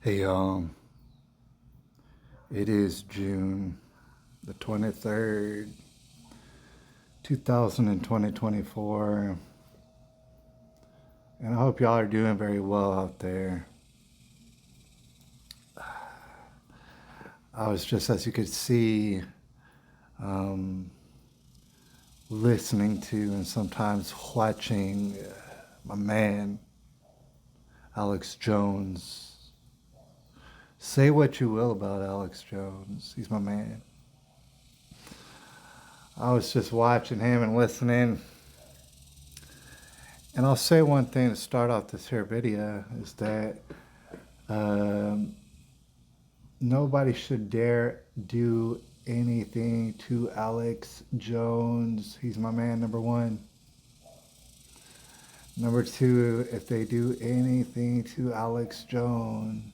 Hey, it is June the 23rd, 2024, and I hope y'all are doing very well out there. I was just, as you could see, um, listening to and sometimes watching my man, Alex Jones. Say what you will about Alex Jones, he's my man. I was just watching him and listening. And I'll say one thing to start off this here video is that um, nobody should dare do anything to Alex Jones. He's my man, number one. Number two, if they do anything to Alex Jones,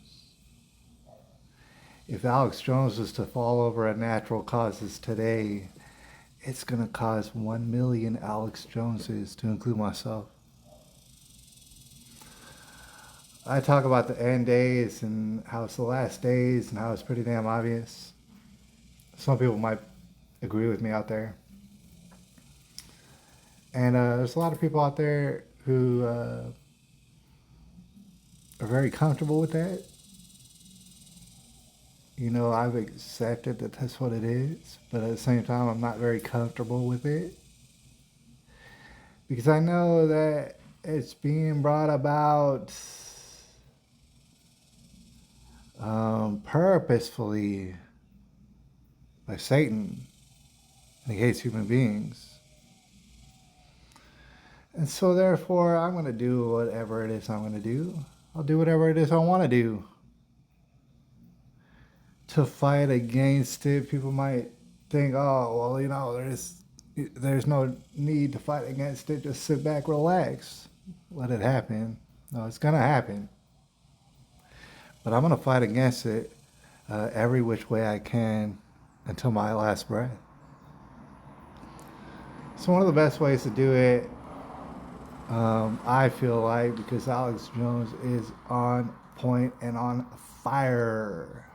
if Alex Jones was to fall over at natural causes today, it's going to cause 1 million Alex Joneses, to include myself. I talk about the end days and how it's the last days and how it's pretty damn obvious. Some people might agree with me out there. And there's a lot of people out there who are very comfortable with that. You know, I've accepted that that's what it is, but at the same time, I'm not very comfortable with it. Because I know that it's being brought about purposefully by Satan against human beings. And so therefore, I'm going to do whatever it is I'm going to do. I'll do whatever it is I want to do. To fight against it, people might think, oh, well, you know, there's no need to fight against it. Just sit back, relax, let it happen. No, it's going to happen. But I'm going to fight against it every which way I can until my last breath. So one of the best ways to do it, I feel like, because Alex Jones is on point and on fire.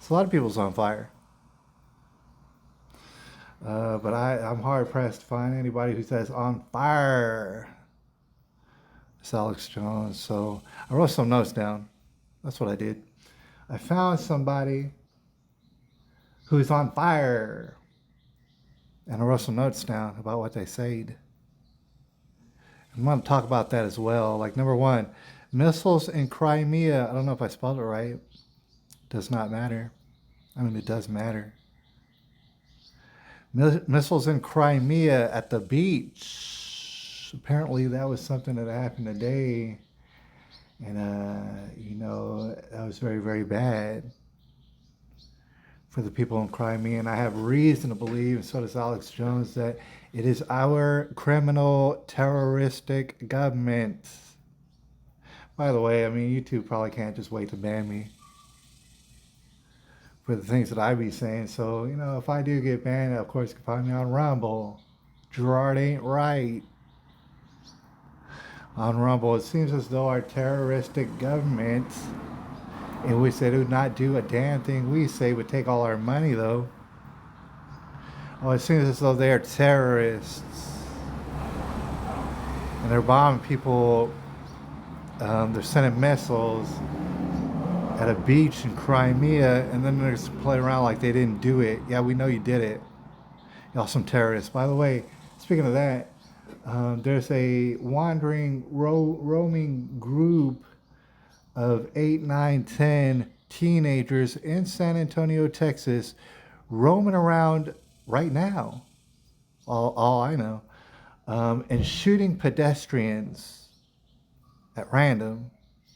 So a lot of people's on fire. But I'm hard pressed to find anybody who says on fire. It's Alex Jones. So I wrote some notes down. That's what I did. I found somebody who's on fire. And I wrote some notes down about what they said. I'm going to talk about that as well. Like, number one, missiles in Crimea. I don't know if I spelled it right. Does not matter. I mean, it does matter. Missiles in Crimea at the beach. Apparently, that was something that happened today. And, you know, that was very, very bad for the people in Crimea. And I have reason to believe, and so does Alex Jones, that it is our criminal, terroristic government. By the way, I mean, YouTube probably can't just wait to ban me for the things that I be saying. So, you know, if I do get banned, of course, you can find me on Rumble. Gerard Ain't Right. On Rumble, it seems as though our terroristic government, in which they do not do a damn thing we say, would take all our money, though. Oh, it seems as though they are terrorists. And they're bombing people. They're sending missiles at a beach in Crimea, and then they're just play around like they didn't do it. Yeah, we know you did it. Y'all some terrorists. By the way, speaking of that, there's a wandering, roaming group of 8, 9, 10 teenagers in San Antonio, Texas, roaming around right now. All I know. And shooting pedestrians at random.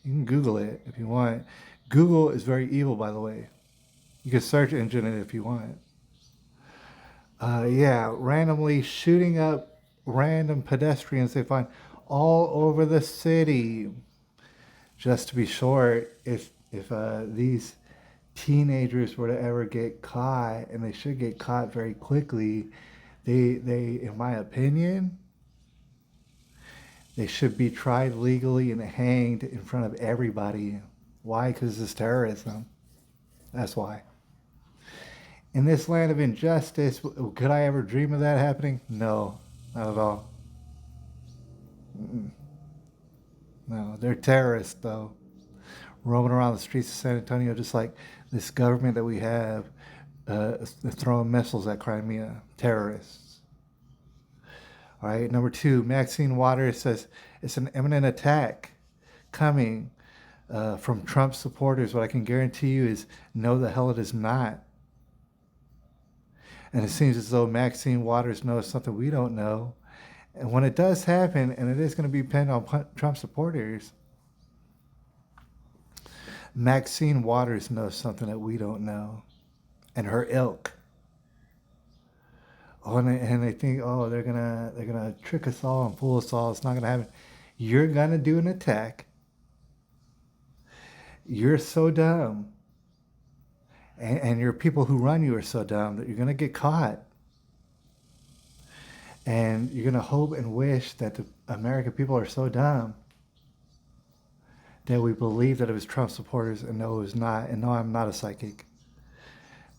You can Google it if you want. Google is very evil, by the way. You can search engine it if you want. Yeah, randomly shooting up random pedestrians they find all over the city. Just to be short, if these teenagers were to ever get caught, and they should get caught very quickly, they in my opinion, they should be tried legally and hanged in front of everybody. Why? Because it's terrorism. That's why. In this land of injustice, could I ever dream of that happening? No, not at all. Mm-mm. No, they're terrorists, though, roaming around the streets of San Antonio, just like this government that we have, throwing missiles at Crimea. Terrorists. All right, number two, Maxine Waters says it's an imminent attack coming from Trump supporters. What I can guarantee you is no, the hell it is not. And it seems as though Maxine Waters knows something we don't know. And when it does happen, and it is going to be pinned on Trump supporters, Maxine Waters knows something that we don't know. And her ilk. Oh, and they think, oh, they're gonna trick us all and fool us all. It's not gonna happen. You're gonna do an attack. You're so dumb. And your people who run you are so dumb that you're gonna get caught. And you're gonna hope and wish that the American people are so dumb that we believe that it was Trump supporters, and no, it was not. And no, I'm not a psychic.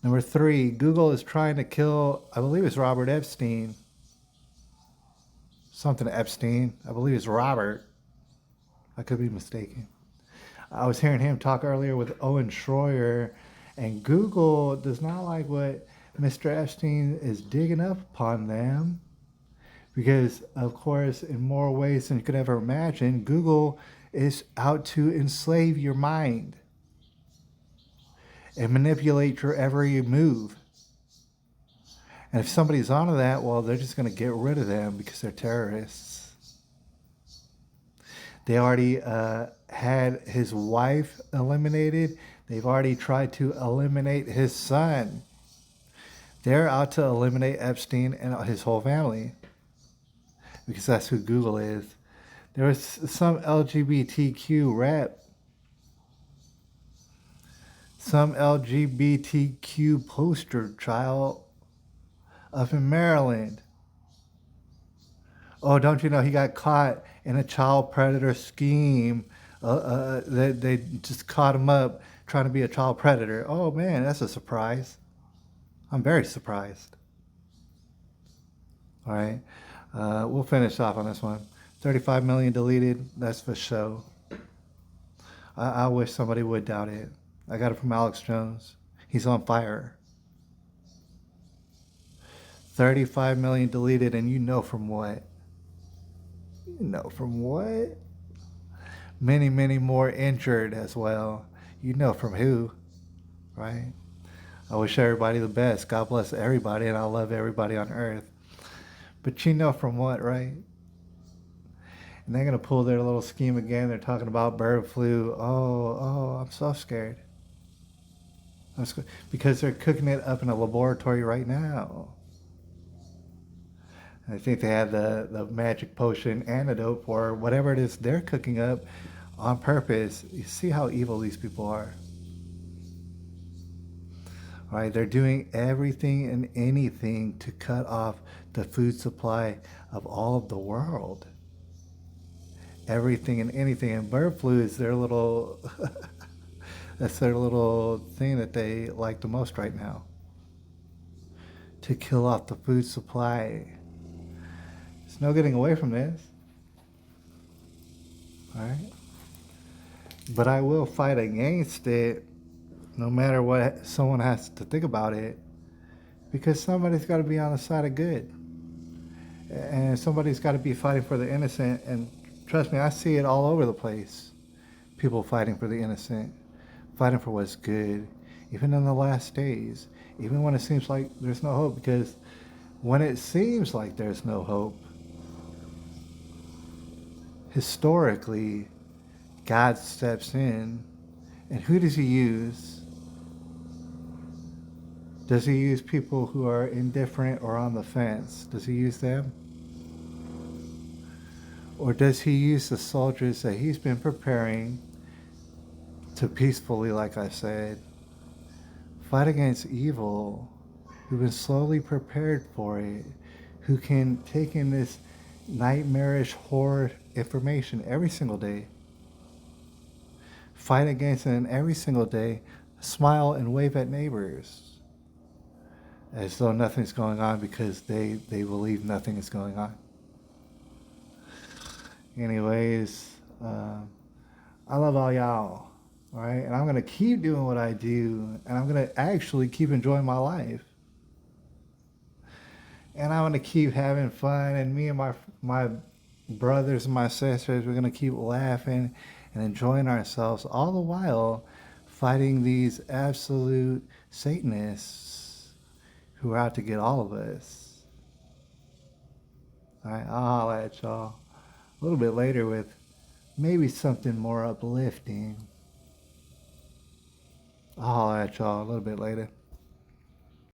Number three, Google is trying to kill, I believe it's Robert Epstein. Something Epstein. I believe it's Robert. I could be mistaken. I was hearing him talk earlier with Owen Schroyer, and Google does not like what Mr. Epstein is digging up upon them. Because, of course, in more ways than you could ever imagine, Google is out to enslave your mind and manipulate your every move. And if somebody's onto that, well, they're just going to get rid of them because they're terrorists. They already had his wife eliminated. They've already tried to eliminate his son. They're out to eliminate Epstein and his whole family because that's who Google is. There was some LGBTQ rep, some LGBTQ poster child up in Maryland. Oh, don't you know he got caught in a child predator scheme? They just caught him up trying to be a child predator. Oh man, that's a surprise. I'm very surprised. All right, we'll finish off on this one. 35 million deleted. That's for show. I wish somebody would doubt it. I got it from Alex Jones. He's on fire. 35 million deleted, and you know from what? You know from what? Many, many more injured as well. You know from who, right? I wish everybody the best. God bless everybody, and I love everybody on earth. But you know from what, right? And they're going to pull their little scheme again. They're talking about bird flu. Oh, I'm so scared. Because they're cooking it up in a laboratory right now. I think they have the magic potion antidote for whatever it is they're cooking up on purpose. You see how evil these people are. All right, they're doing everything and anything to cut off the food supply of all of the world. Everything and anything. And bird flu is their little, that's their little thing that they like the most right now. To kill off the food supply. There's no getting away from this. All right? But I will fight against it no matter what someone has to think about it, because somebody's got to be on the side of good. And somebody's got to be fighting for the innocent. And trust me, I see it all over the place. People fighting for the innocent, fighting for what's good, even in the last days, even when it seems like there's no hope. Because when it seems like there's no hope, historically, God steps in. And who does he use? Does he use people who are indifferent or on the fence? Does he use them? Or does he use the soldiers that he's been preparing to peacefully, like I said, fight against evil, who've been slowly prepared for it, who can take in this nightmarish horror information every single day, fight against it, and every single day smile and wave at neighbors as though nothing's going on because they believe nothing is going on. Anyways, I love all y'all, all right? And I'm going to keep doing what I do, and I'm going to actually keep enjoying my life. And I'm going to keep having fun, and me and my brothers and my sisters, we're going to keep laughing and enjoying ourselves, all the while fighting these absolute Satanists who are out to get all of us. All right, I'll holler at y'all a little bit later with maybe something more uplifting. I'll holler at y'all a little bit later.